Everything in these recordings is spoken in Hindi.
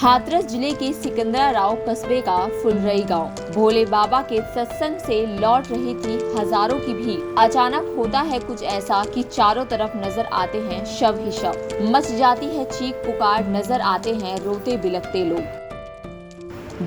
हाथरस जिले के सिकंदराराव कस्बे का फुलरई गांव। भोले बाबा के सत्संग से लौट रही थी हजारों की भीड़। अचानक होता है कुछ ऐसा कि चारों तरफ नजर आते हैं शव ही शव। मच जाती है चीख पुकार, नजर आते हैं रोते बिलखते लोग।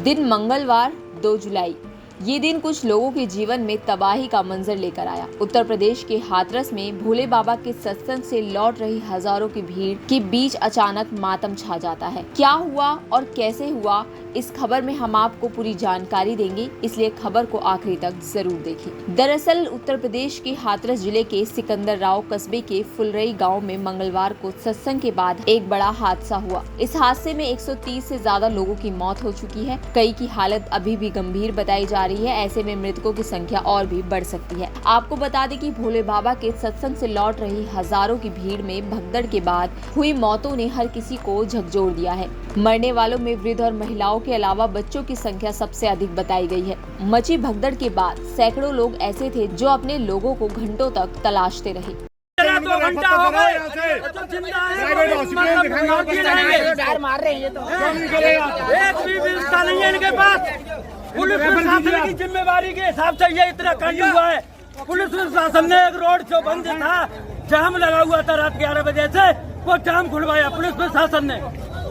दिन मंगलवार 2 जुलाई। ये दिन कुछ लोगों के जीवन में तबाही का मंजर लेकर आया। उत्तर प्रदेश के हाथरस में भोले बाबा के सत्संग से लौट रही हजारों की भीड़ के बीच अचानक मातम छा जाता है। क्या हुआ और कैसे हुआ, इस खबर में हम आपको पूरी जानकारी देंगे, इसलिए खबर को आखिरी तक जरूर देखें। दरअसल उत्तर प्रदेश के हाथरस जिले के सिकंदराराव कस्बे के फुलरई गांव में मंगलवार को सत्संग के बाद एक बड़ा हादसा हुआ। इस हादसे में 130 से ज्यादा लोगों की मौत हो चुकी है। कई की हालत अभी भी गंभीर बताई जा रही है। ऐसे में मृतकों की संख्या और भी बढ़ सकती है। आपको बता दें कि भोले बाबा के सत्संग से लौट रही हजारों की भीड़ में भगदड़ के बाद हुई मौतों ने हर किसी को झकझोर दिया है। मरने वालों में वृद्ध और महिलाओं के अलावा बच्चों की संख्या सबसे अधिक बताई गई है। मची भगदड़ के बाद सैकड़ों लोग ऐसे थे जो अपने लोगों को घंटों तक तलाशते रहे। 2 घंटा हो गए तो जिंदा है, मार रहे हैं ये तो। एक भी व्यवस्था नहीं है इनके पास। पुलिस प्रशासन की जिम्मेवारी के हिसाब से ये इतना कांड हुआ है। पुलिस प्रशासन ने एक रोड जो बंद था, जाम लगा हुआ था रात 11 बजे से, वो जाम खुलवाया पुलिस प्रशासन ने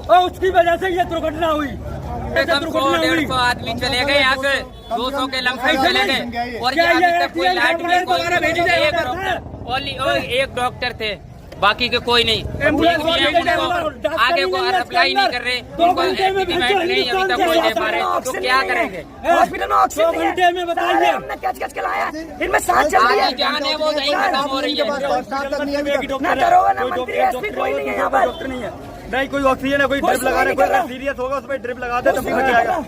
और उसकी वजह से ये दुर्घटना हुई। 100-150 आदमी चले गए यहाँ से, 200 के लमसम चले गए और ये अभी तक कोई लाइट नहीं, एक डॉक्टर थे, बाकी के कोई नहीं। आगे को अप्लाई नहीं कर रहे, उनको एग्रीमेंट नहीं अभी तक कोई दे पा रहे, तो क्या करेंगे? हॉस्पिटल में ऑक्सीजन 2 घंटे में बताइए हमने कैच के लाया, इनमें सांस चल रही है, जान है वो नहीं खत्म हो रही है। ना दरोगा ना मंत्री एसपी कोई नहीं है यहाँ पर। नहीं कोई ऑक्सीजन है, कोई ड्रिप लगा रहे, कोई सीरियस होगा उसमें ड्रिप लगा दे तो बच जाएगा।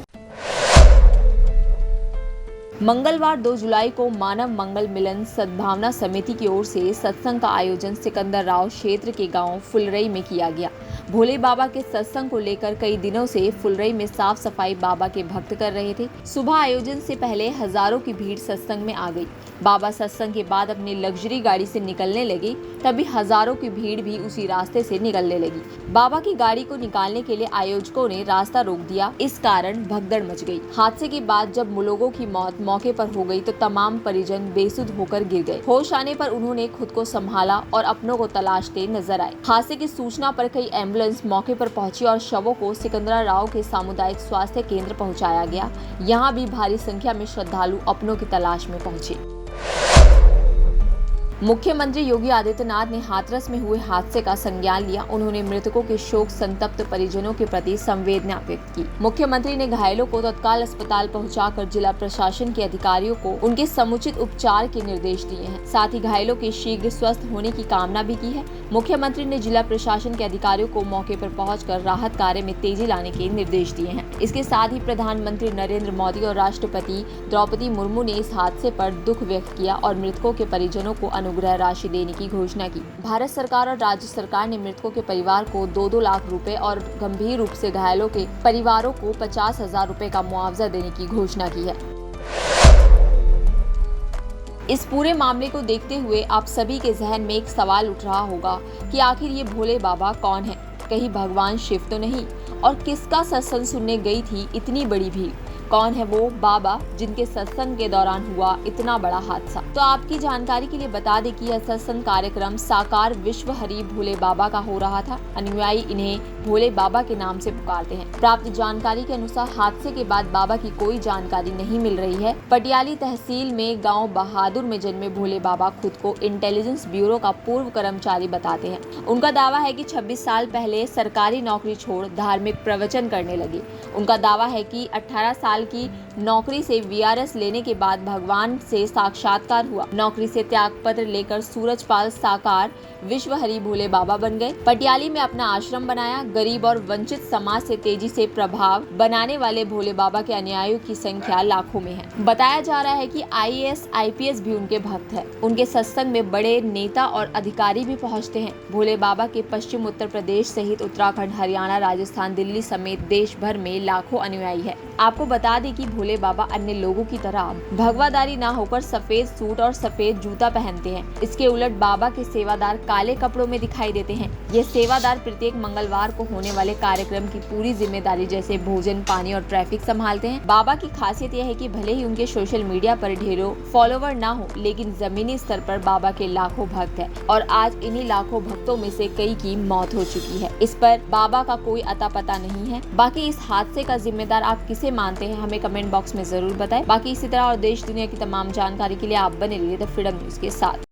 मंगलवार 2 जुलाई को मानव मंगल मिलन सद्भावना समिति की ओर से सत्संग का आयोजन सिकंदराराव क्षेत्र के गांव फुलरई में किया गया। भोले बाबा के सत्संग को लेकर कई दिनों से फुलरई में साफ सफाई बाबा के भक्त कर रहे थे। सुबह आयोजन से पहले हजारों की भीड़ सत्संग में आ गई। बाबा सत्संग के बाद अपनी लग्जरी गाड़ी से निकलने लगे, तभी हजारों की भीड़ भी उसी रास्ते से निकलने लगी। बाबा की गाड़ी को निकालने के लिए आयोजकों ने रास्ता रोक दिया, इस कारण भगदड़ मच गई। हादसे के बाद जब लोगों की मौत मौके पर हो गई तो तमाम परिजन बेसुध होकर गिर गए। होश आने पर उन्होंने खुद को संभाला और अपनों को तलाशते नजर आए। हादसे की सूचना पर कई एम्बुलेंस मौके पर पहुंची और शवों को सिकंदराराव के सामुदायिक स्वास्थ्य केंद्र पहुंचाया गया। यहाँ भी भारी संख्या में श्रद्धालु अपनों की तलाश में पहुंचे। मुख्यमंत्री योगी आदित्यनाथ ने हाथरस में हुए हादसे का संज्ञान लिया। उन्होंने मृतकों के शोक संतप्त परिजनों के प्रति संवेदना व्यक्त की। मुख्यमंत्री ने घायलों को तत्काल अस्पताल पहुंचाकर जिला प्रशासन के अधिकारियों को उनके समुचित उपचार के निर्देश दिए हैं। साथ ही घायलों के शीघ्र स्वस्थ होने की कामना भी की है। मुख्यमंत्री ने जिला प्रशासन के अधिकारियों को मौके पर पहुंचकर राहत कार्य में तेजी लाने के निर्देश दिए हैं। इसके साथ ही प्रधानमंत्री नरेंद्र मोदी और राष्ट्रपति द्रौपदी मुर्मू ने इस हादसे पर दुख व्यक्त किया और मृतकों के परिजनों को अनुग्रह राशि देने की घोषणा की। भारत सरकार और राज्य सरकार ने मृतकों के परिवार को 2-2 लाख रुपए और गंभीर रूप से घायलों के परिवारों को 50,000 रुपए का मुआवजा देने की घोषणा की है। इस पूरे मामले को देखते हुए आप सभी के जहन में एक सवाल उठ रहा होगा कि आखिर ये भोले बाबा कौन है? कहीं भगवान शिव तो नहीं? और किसका सत्संग सुनने गई थी इतनी बड़ी भीड़? कौन है वो बाबा जिनके सत्संग के दौरान हुआ इतना बड़ा हादसा? तो आपकी जानकारी के लिए बता दें कि यह सत्संग कार्यक्रम साकार विश्व हरि भोले बाबा का हो रहा था। अनुयायी इन्हें भोले बाबा के नाम से पुकारते हैं। प्राप्त जानकारी के अनुसार हादसे के बाद बाबा की कोई जानकारी नहीं मिल रही है। पटियाली तहसील में गाँव बहादुर में जन्मे भोले बाबा खुद को इंटेलिजेंस ब्यूरो का पूर्व कर्मचारी बताते हैं। उनका दावा है कि 26 साल पहले सरकारी नौकरी छोड़ धार्मिक प्रवचन करने लगे। उनका दावा है कि 18 साल की नौकरी से VRS लेने के बाद भगवान से साक्षात्कार हुआ। नौकरी से त्याग पत्र लेकर सूरजपाल साकार विश्व हरि भोले बाबा बन गए। पटियाली में अपना आश्रम बनाया। गरीब और वंचित समाज से तेजी से प्रभाव बनाने वाले भोले बाबा के अनुयायियों की संख्या लाखों में है। बताया जा रहा है कि IAS IPS भी उनके भक्त है। उनके सत्संग में बड़े नेता और अधिकारी भी पहुंचते हैं। भोले बाबा के पश्चिम उत्तर प्रदेश सहित उत्तराखंड, हरियाणा, राजस्थान, दिल्ली समेत देश भर में लाखों अनुयायी है। आपको बता दें कि भोले बाबा अन्य लोगों की तरह भगवादारी न होकर सफेद सूट और सफेद जूता पहनते हैं। इसके उलट बाबा के सेवादार काले कपड़ों में दिखाई देते हैं। ये सेवादार प्रत्येक मंगलवार को होने वाले कार्यक्रम की पूरी जिम्मेदारी जैसे भोजन, पानी और ट्रैफिक संभालते हैं। बाबा की खासियत यह है कि भले ही उनके सोशल मीडिया पर ढेरों फॉलोवर ना हो, लेकिन जमीनी स्तर पर बाबा के लाखों भक्त हैं और आज इन्हीं लाखों भक्तों में से कई की मौत हो चुकी है। इस पर बाबा का कोई अता पता नहीं है। बाकी इस हादसे का जिम्मेदार आप किसे मानते हैं, हमें कमेंट बॉक्स में जरूर बताएं। बाकी इसी तरह और देश दुनिया की तमाम जानकारी के लिए आप बने रहिए द फ्रीडम न्यूज के साथ।